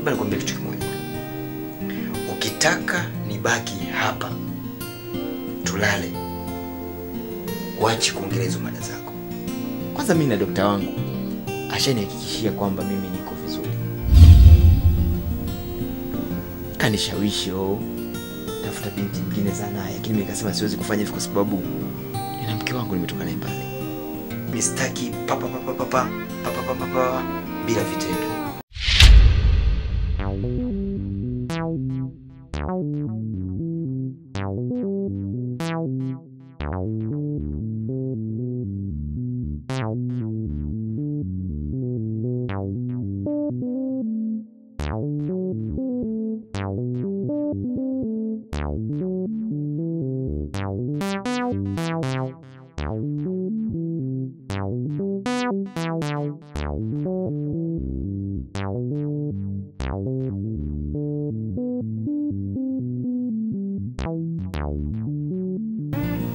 Labda nikwambie kitu kimoja. Ukitaka nibaki hapa tulale, wachi kuongelea hizo mada zako. Kwanza mimi na daktari wangu ashanihakikishia kwamba mimi niko vizuri. Kanishawishi tafuta binti nyingine za naye, lakini mimi nikasema siwezi kufanya hivyo kwa sababu nina mke wangu nimetoka naye mbali. Mistaki papa bila vitendo.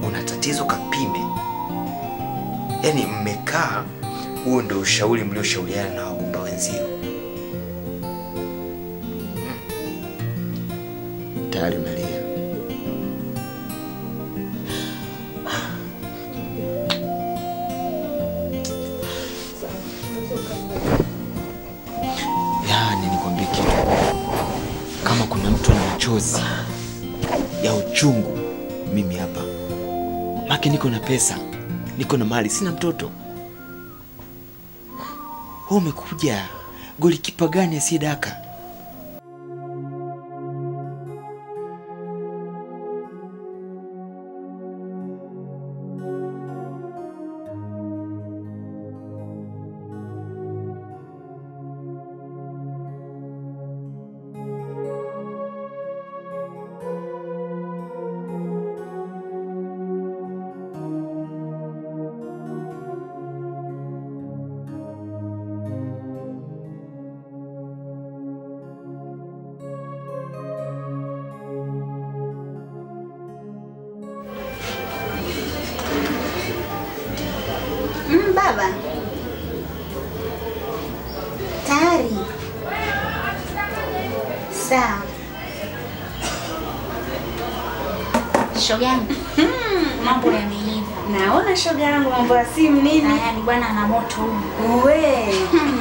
Una tatizo kapime. Yaani mmekaa, huo ndio ushauri mlioshauriana na wagumba wenzio. Tayari Maria. Yaani nikwambie kitu. Kama kuna mtu ana machozi ya uchungu, mimi hapa. Maki niko na pesa, niko na mali, sina mtoto. Wewe umekuja golikipa gani asiyedaka? Baba. Tayari. Sawa. Shoga yangu. Mambo yameiva. Naona shoga yangu mambo ya simu nini? Yaani bwana ana moto huko. Wewe.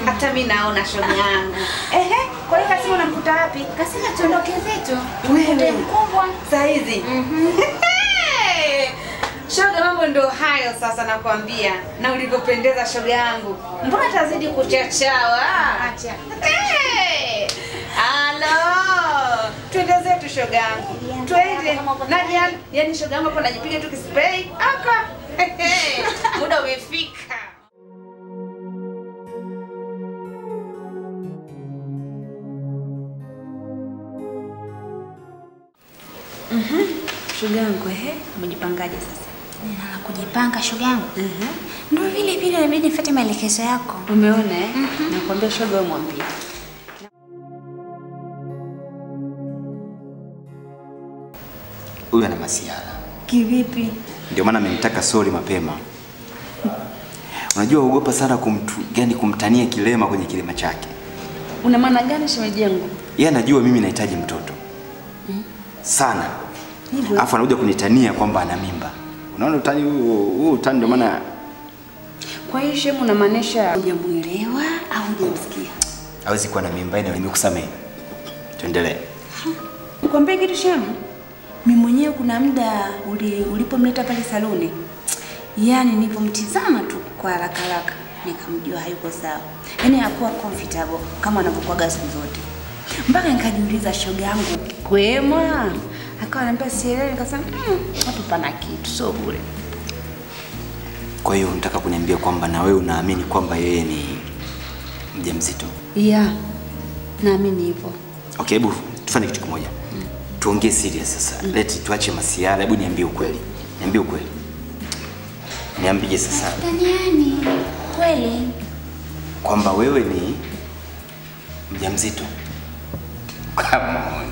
Hata mimi naona shoga yangu. Ehe, kwa hiyo Kasimu unamkuta wapi? Kasema tuondoke zetu. Wewe mkubwa. Saa hizi. Shoga mambo ndio hayo sasa nakwambia. Na ulivyopendeza shoga yangu. Mbona tazidi kuchachawa? Acha. Halo. Twende zetu shoga yangu. Twende. Nani yani shoga yangu hapo najipiga tu kispray. Aka. Muda umefika. Shoga yangu umejipangaje sasa? Nina kujipanga shoga yangu. Ndio vile vile inabidi nifuate maelekezo yako. Umeona Nakwambia shoga wewe mwambie. Huyu ana masiara. Kivipi? Ndio maana amenitaka sori mapema. Unajua uogopa sana kumtania kilema kwenye kilema chake. Una maana gani shemeji yangu? Yeye anajua mimi nahitaji mtoto. Sana. Hivyo. Alafu anakuja kunitania kwamba ana mimba. Unaona utani huo utani ndio maana. Kwa hiyo shemu unamaanisha hujamuelewa au hujamsikia? Hawezi kuwa na mimba na nimekusamehe. Tuendelee. Nikwambie kitu shemu. Mimi mwenyewe kuna muda ulipomleta pale saloni. Yaani nilipomtizama tu kwa haraka nikamjua hayuko sawa. Yaani hakuwa comfortable kama anavyokuaga siku zote. Mpaka nikajiuliza shoga yangu, kwema? Akawa ananiambia sielewi, nikasema hapo pana kitu sio bure. Kwa hiyo unataka kuniambia kwamba na wewe unaamini kwamba yeye ni mjamzito? Yeah. Naamini hivyo. Okay, hebu tufanye kitu kimoja. Tuongee serious sasa. Tuache masiala. Hebu niambie ukweli. Niambie ukweli. Niambie sasa. Daniani, kweli kwamba wewe ni mjamzito. Come on.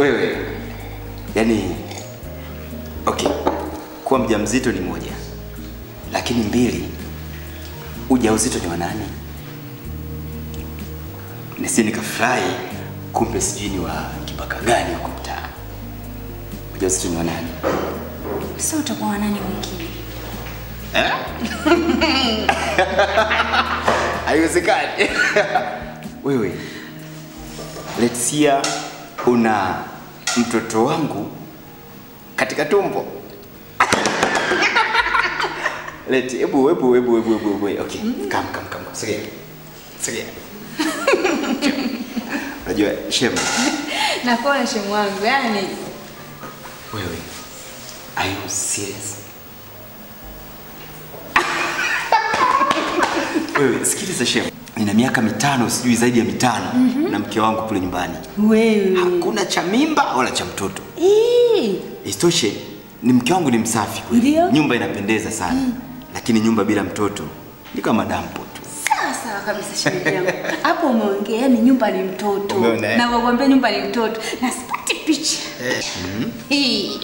Wewe. Yaani okay. Kuwa mjamzito ni moja. Lakini mbili, ujauzito ni wa nani? Nisi nikafurahi, kumbe sijui ni wa kipaka gani huko mtaani. Unajua sisi ni wa nani? Sasa utakuwa nani mwingine? Haiwezekani. Wewe. Let's hear una mtoto wangu katika tumbo. Ebu. Okay, come. Sogea. Unajua Shem. Nakuona Shem wangu, yani. Wewe. Are you serious? Wewe, sikiliza Shem. Nina miaka 5, sijui zaidi ya 5 na mke wangu kule nyumbani. Wewe. Hakuna cha mimba wala cha mtoto. Isitoshe, ni mke wangu ni msafi kweli. Nyumba inapendeza sana. Lakini nyumba bila mtoto ni kama dampo tu. Sawa kabisa shemeji yangu. Hapo umeongea, yani nyumba ni mtoto. Na wakwambia nyumba ni mtoto. Na sipati picha.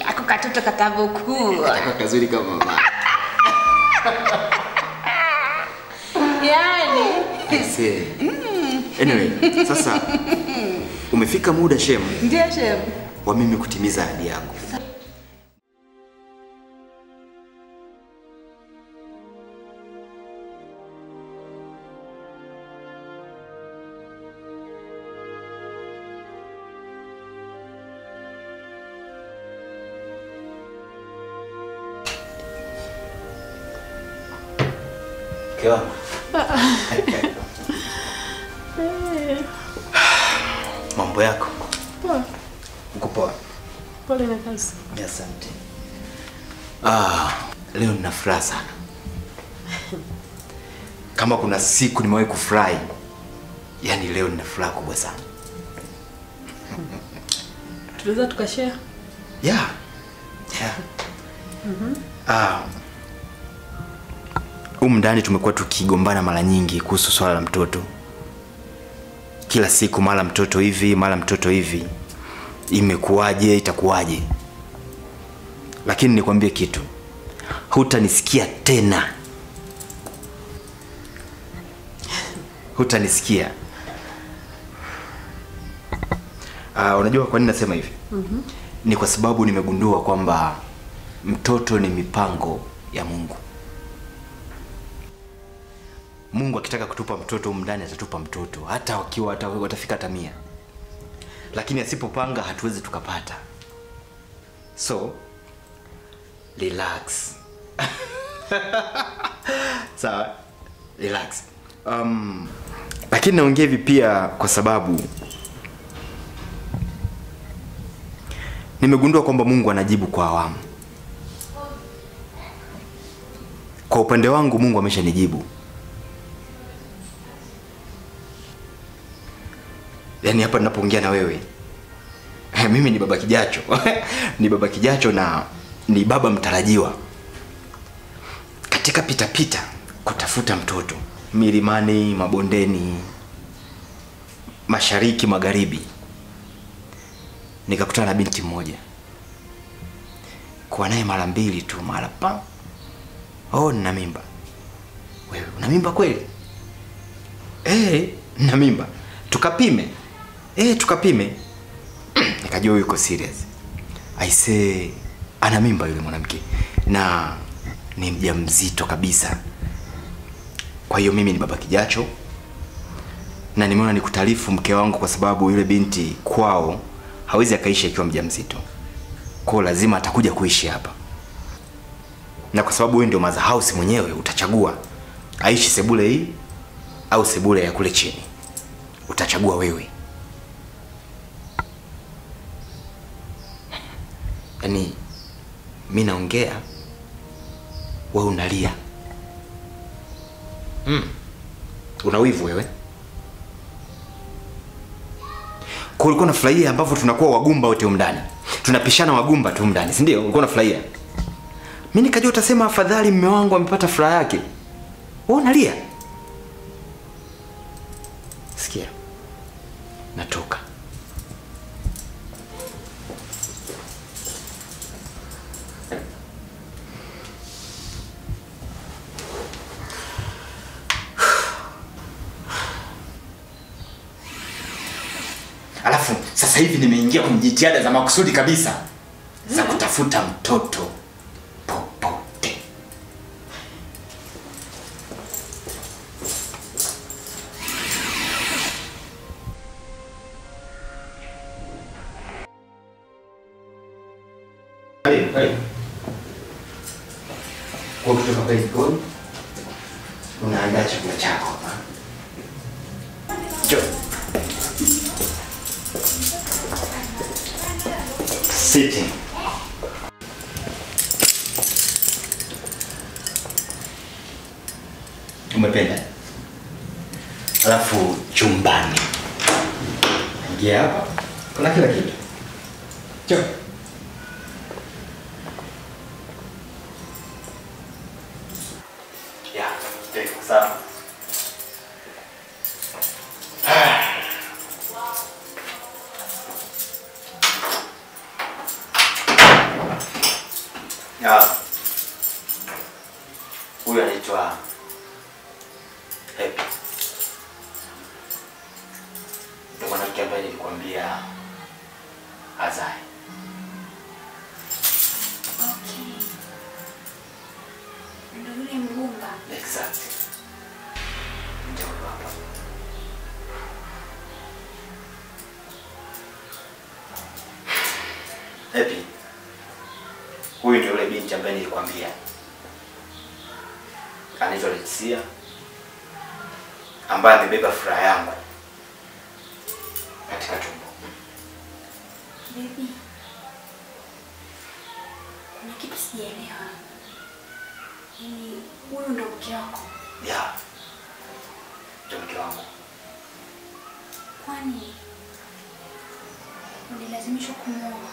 Ako katoto katavokuwa. Ako kazuri kama mama. Yani. Anyway, sasa umefika muda Shem. Ndio Shem. Wa mimi kutimiza ahadi yangu. Kiwa. Mambo yako? Poa. Uko poa? Pole na kazi. Asante. Leo nina furaha sana. Kama kuna siku nimewahi kufurahi, yani leo nina furaha kubwa sana. Tunaweza tukashare? Yeah. Ndani tumekuwa tukigombana mara nyingi kuhusu swala la mtoto. Kila siku mara mtoto hivi. Imekuwaje, itakuwaje? Lakini nikwambie kitu. Hutanisikia tena. Hutanisikia. Unajua kwa nini nasema hivi? Ni kwa sababu nimegundua kwamba mtoto ni mipango ya Mungu. Mungu akitaka kutupa mtoto ndani atatupa mtoto, hata wakiwa watafika 100. Lakini asipopanga hatuwezi tukapata. So relax. Sawa? Relax. Lakini naongea hivi pia kwa sababu nimegundua kwamba Mungu anajibu kwa awamu. Kwa upande wangu Mungu ameshanijibu. Yaani hapa ninapoongea na wewe, mimi ni baba kijacho. Ni baba kijacho na ni baba mtarajiwa. Katika pita kutafuta mtoto, milimani, mabondeni, mashariki, magharibi, nikakutana na binti mmoja. Kwa naye mara 2 tu, mara pa. Nina mimba. Wewe una mimba kweli? Nina mimba. Tukapime. Tukapime. Nikajua yuko serious. I say ana mimba yule mwanamke na ni mjamzito kabisa. Kwa hiyo mimi ni baba kijacho na nimeona nikutaarifu mke wangu kwa sababu yule binti kwao hawezi akaishi akiwa mjamzito. Kwa lazima atakuja kuishi hapa. Na kwa sababu wewe ndio mother house mwenyewe, utachagua aishi sebule hii au sebule ya kule chini. Utachagua wewe. Yaani mimi naongea, wewe unalia. Una wivu wewe? Kwa ulikuwa unafurahia ambavyo tunakuwa wagumba wote ndani. Tunapishana wagumba tu ndani, si ndio? Ulikuwa unafurahia. Mimi nikajua utasema afadhali mume wangu amepata furaha yake. Wewe unalia. Sikia. Natoka. Alafu sasa hivi nimeingia kwenye jitihada za makusudi kabisa za kutafuta mtoto popote. Hai. Kwa kutoka kwa jikoni unaandaa chakula chako hapa. Njoo. Sitting. Umependa? Alafu chumbani. Ingia hapa. Kuna kila kitu. Njoo. Ya, ndio sawa. Ya. Huyu anaitwa Happy. Ndio mwanamke ambaye nilikwambia azae. Okay. Ndio yule mgumba. Exactly. Ndio hapa. Happy. Huyu ndio yule binti ambaye nilikwambia. Anaitwa Leticia, ambaye amebeba furaha yangu katika tumbo. Baby. Kuna kitu sijaelewa. Yaani huyu ndo mke wako? Ya. Ndio mke wangu. Kwani ulilazimishwa kumuoa?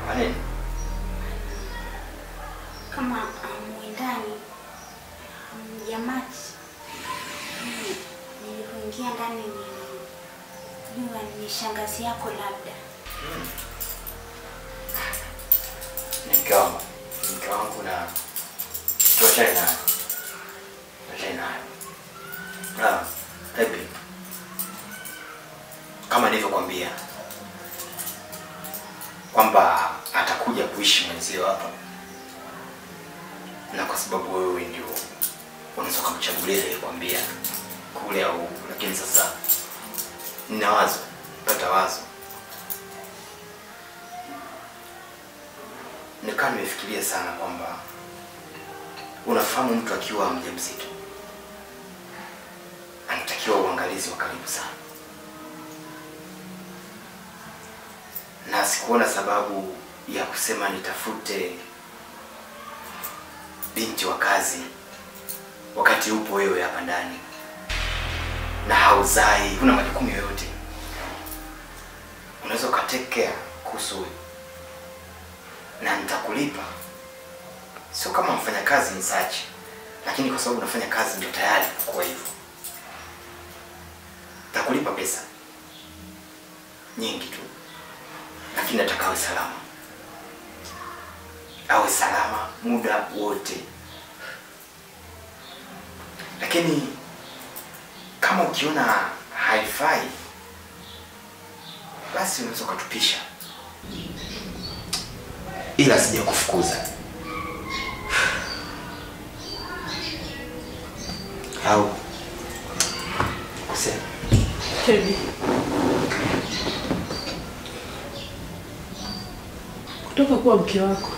Kwa nini? Kama amuendani hamjamati. Nilipoingia ndani nilijua ni shangazi yako labda. Mke wangu na tuachane naye. Happy. Kama nilivyokuambia kwamba atakuja kuishi mwenzio hapa, na kwa sababu wewe ndio unaweza kumchagulia nilikwambia kule au, lakini sasa nina pata wazo. Nikaa nimefikiria sana kwamba unafahamu mtu akiwa mjamzito anatakiwa uangalizi wa karibu sana. Na sikuona sababu ya kusema nitafute binti wa kazi wakati upo wewe hapa ndani na hauzai, huna majukumu yoyote. Unaweza ukatake care kuhusu na nitakulipa. Sio kama mfanya kazi msachi, lakini kwa sababu unafanya kazi ndio tayari kwa hivyo. Nitakulipa pesa nyingi tu, lakini nataka awe salama. Awe salama muda wote. Lakini kama ukiona haifai, basi unaweza kutupisha. Ila sija kufukuza. Au kusema Happy. Kutoka kuwa mke wako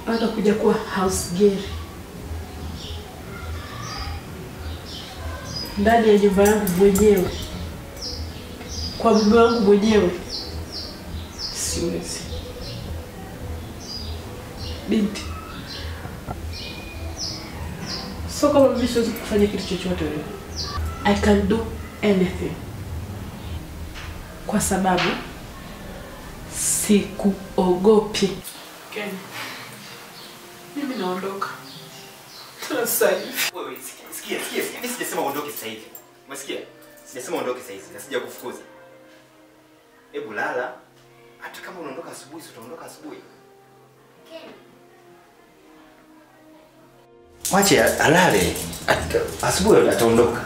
hata kuja kuwa house girl ndani ya nyumba yangu mwenyewe, kwa mume wangu mwenyewe, siwezi. Binti, so kama mimi siwezi kufanya kitu chochote wewe, I can do anything, kwa sababu sikuogopi. Ken, mimi naondoka. Sasa hivi. Wewe sikia. Mimi sijasema uondoke sasa hivi. Umesikia? Sijasema uondoke sasa hivi. Na sija kufukuza. Hebu lala. Hata kama unaondoka asubuhi, utaondoka asubuhi. Ken. Mwache alale. Asubuhi ataondoka.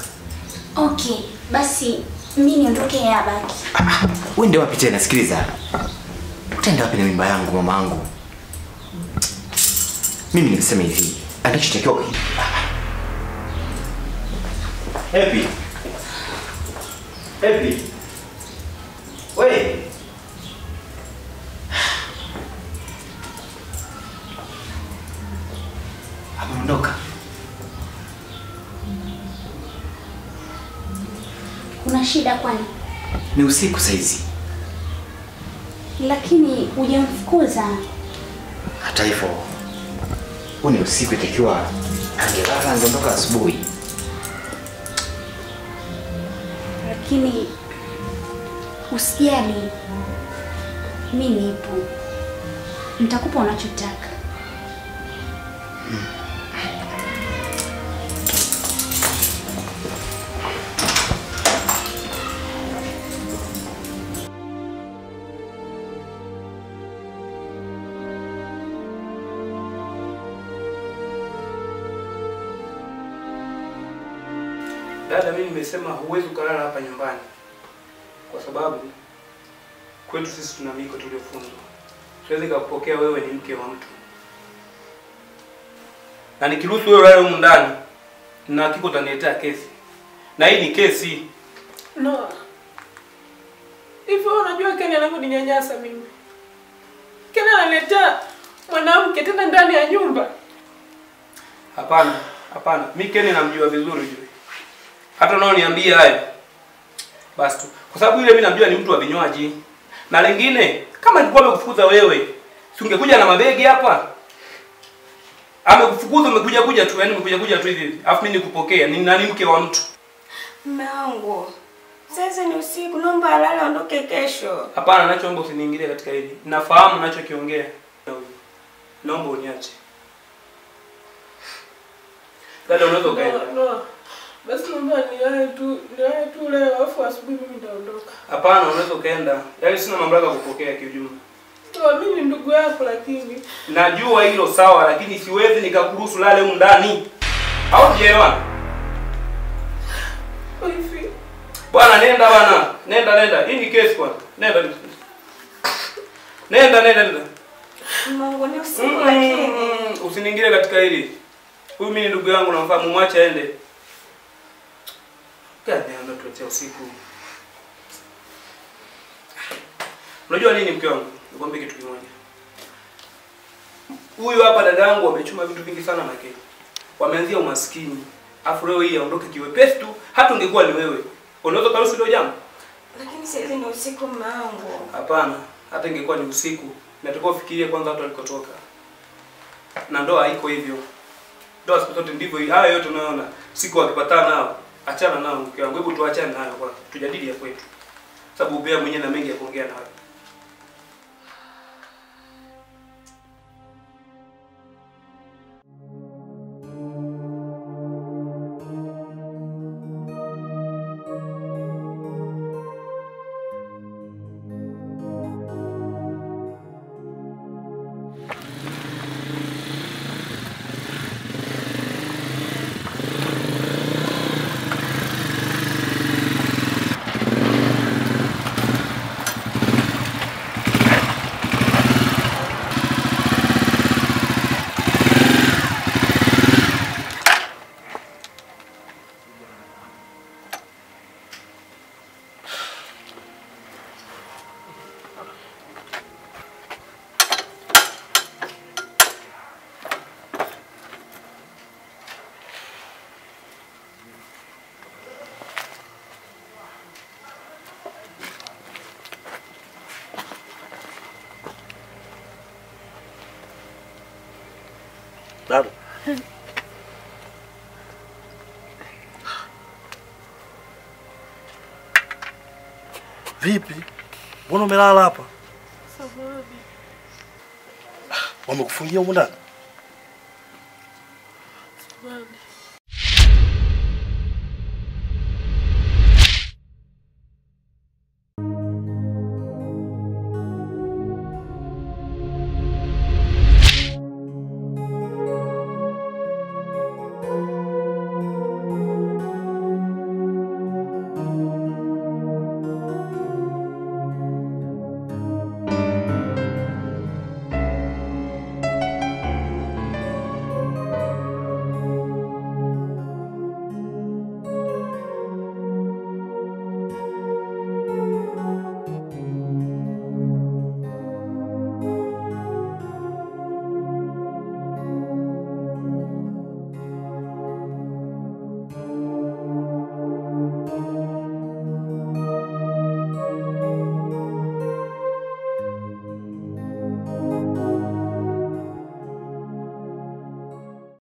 Okay, basi mimi niondoke yeye abaki. Uende wapi tena? Sikiliza. Utaenda wapi na mimba yangu mamangu? Mimi nimesema hivi, anachotakiwa Happy. Happy. Wewe. Ameondoka. Kuna shida kwani? Ni usiku saizi. Lakini hujamfukuza. Hata hivyo, huu ni usiku, itakiwa angelala angeondoka asubuhi. Lakini usijali. Mimi nipo. Nitakupa unachotaka. Dada, mimi nimesema huwezi kulala hapa nyumbani. Kwa sababu kwetu sisi tuna miko tuliofunzwa. Siwezi kukupokea wewe ni mke wa mtu. Na nikiruhusu wewe ulale humu ndani, na hakika utaniletea kesi. Na hii ni kesi. No. Hivyo unajua Ken anavyoninyanyasa mimi. Ken analeta mwanamke tena ndani ya nyumba. Hapana, hapana. Mimi Ken namjua vizuri yule. Hata unaoniambia haya. Basi tu. Kwa sababu yule mimi namjua ni mtu wa vinywaji. Na lingine, kama nilikuwa nimekufukuza wewe, si ungekuja na mabegi hapa? Amekufukuza umekuja tu, yani umekuja tu hivi. Alafu mimi nikupokea, ni nani mke wa mtu? Mume wangu. Sasa ni usiku, naomba alale aondoke kesho. Hapana, nachoomba usiniingilie katika hili. Nafahamu ninachokiongea. Naomba uniache. Dada, unaweza ukaenda. No. Basi naomba niache tu leo afu asubuhi mimi nitaondoka. Hapana, unaweza ukaenda. Yaani sina mamlaka kupokea kiujumla. Mimi ni ndugu yako lakini. Najua hilo sawa, lakini siwezi nikakuruhusu lale humu ndani. Au jielewana? Hivi. Bwana nenda bwana. Nenda. Hii ni kesi bwana. Nenda. Mungu ni usiku lakini. Usiniingilie katika hili. Huyu mimi ni ndugu yangu namfahamu, mwache aende. Gani ndo tuletea usiku. Unajua nini mke wangu? Nikwambie kitu kimoja. Huyu hapa dada yangu wamechuma vitu vingi sana na Kenya. Wameanzia umaskini. Afu leo hii aondoke kiwepesi tu, hata ungekuwa ni wewe. Unaweza karuhusu hilo jambo? Lakini sasa ni usiku mume wangu. Hapana, hata ingekuwa ni usiku, natakiwa ufikirie kwanza watu walikotoka. Na ndoa haiko hivyo. Ndoa siku zote ndivyo, haya yote unaona. Siku wakipatana nao, achana nao mke wangu. Hebu tuachane nayo kwanza. Tujadili ya kwetu. Sababu ubea mwenyewe na mengi ya kuongea na wewe. Dada. Vipi? Mbona umelala hapa? Sababu. Wamekufungia huko ndani? Sababu.